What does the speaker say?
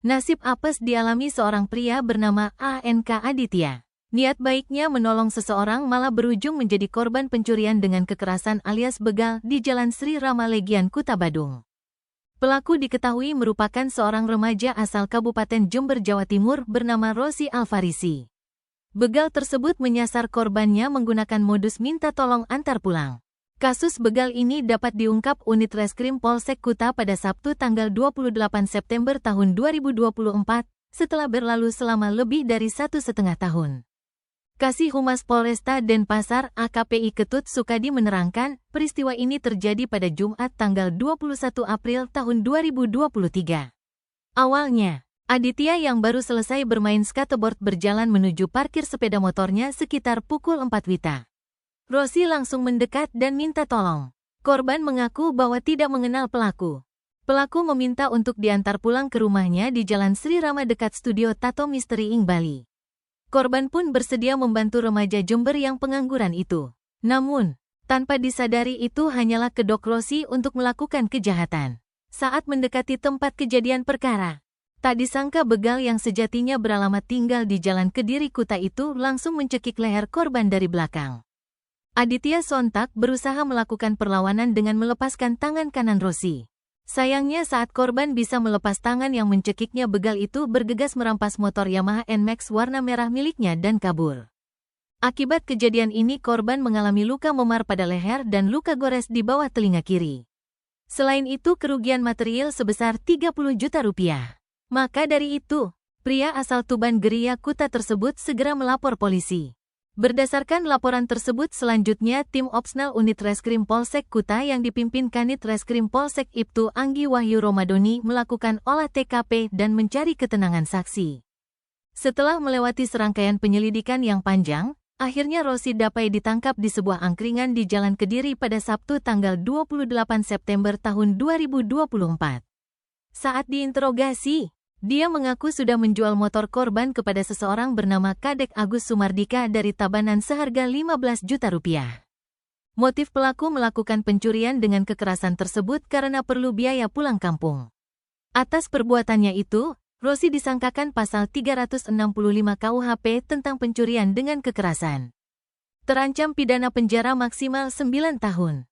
Nasib apes dialami seorang pria bernama ANK Aditya. Niat baiknya menolong seseorang malah berujung menjadi korban pencurian dengan kekerasan alias begal di Jalan Sri Rama Legian, Kuta Badung. Pelaku diketahui merupakan seorang remaja asal Kabupaten Jember, Jawa Timur bernama Rosi Alfarisi. Begal tersebut menyasar korbannya menggunakan modus minta tolong antar pulang. Kasus begal ini dapat diungkap Unit Reskrim Polsek Kuta pada Sabtu tanggal 28 September tahun 2024, setelah berlalu selama lebih dari 1,5 tahun. Kasih Humas Polresta Denpasar AKPI Ketut Sukadi menerangkan, peristiwa ini terjadi pada Jumat tanggal 21 April tahun 2023. Awalnya, Aditya yang baru selesai bermain skateboard berjalan menuju parkir sepeda motornya sekitar pukul 4 WITA. Rosi langsung mendekat dan minta tolong. Korban mengaku bahwa tidak mengenal pelaku. Pelaku meminta untuk diantar pulang ke rumahnya di Jalan Sri Rama dekat studio Tato Misteri Ing Bali. Korban pun bersedia membantu remaja Jember yang pengangguran itu. Namun, tanpa disadari itu hanyalah kedok Rosi untuk melakukan kejahatan. Saat mendekati tempat kejadian perkara, tak disangka begal yang sejatinya beralamat tinggal di Jalan Kediri Kuta itu langsung mencekik leher korban dari belakang. Aditya sontak berusaha melakukan perlawanan dengan melepaskan tangan kanan Rosi. Sayangnya saat korban bisa melepas tangan yang mencekiknya, begal itu bergegas merampas motor Yamaha NMAX warna merah miliknya dan kabur. Akibat kejadian ini korban mengalami luka memar pada leher dan luka gores di bawah telinga kiri. Selain itu kerugian material sebesar 30 juta rupiah. Maka dari itu, pria asal Tuban Geria Kuta tersebut segera melapor polisi. Berdasarkan laporan tersebut selanjutnya tim Opsnal Unit Reskrim Polsek Kuta yang dipimpin Kanit Reskrim Polsek Ibtu Anggi Wahyu Romadoni melakukan olah TKP dan mencari ketenangan saksi. Setelah melewati serangkaian penyelidikan yang panjang, akhirnya Rosi Dapai ditangkap di sebuah angkringan di Jalan Kediri pada Sabtu tanggal 28 September tahun 2024. Saat diinterogasi, dia mengaku sudah menjual motor korban kepada seseorang bernama Kadek Agus Sumardika dari Tabanan seharga 15 juta rupiah. Motif pelaku melakukan pencurian dengan kekerasan tersebut karena perlu biaya pulang kampung. Atas perbuatannya itu, Rosi disangkakan pasal 365 KUHP tentang pencurian dengan kekerasan. Terancam pidana penjara maksimal 9 tahun.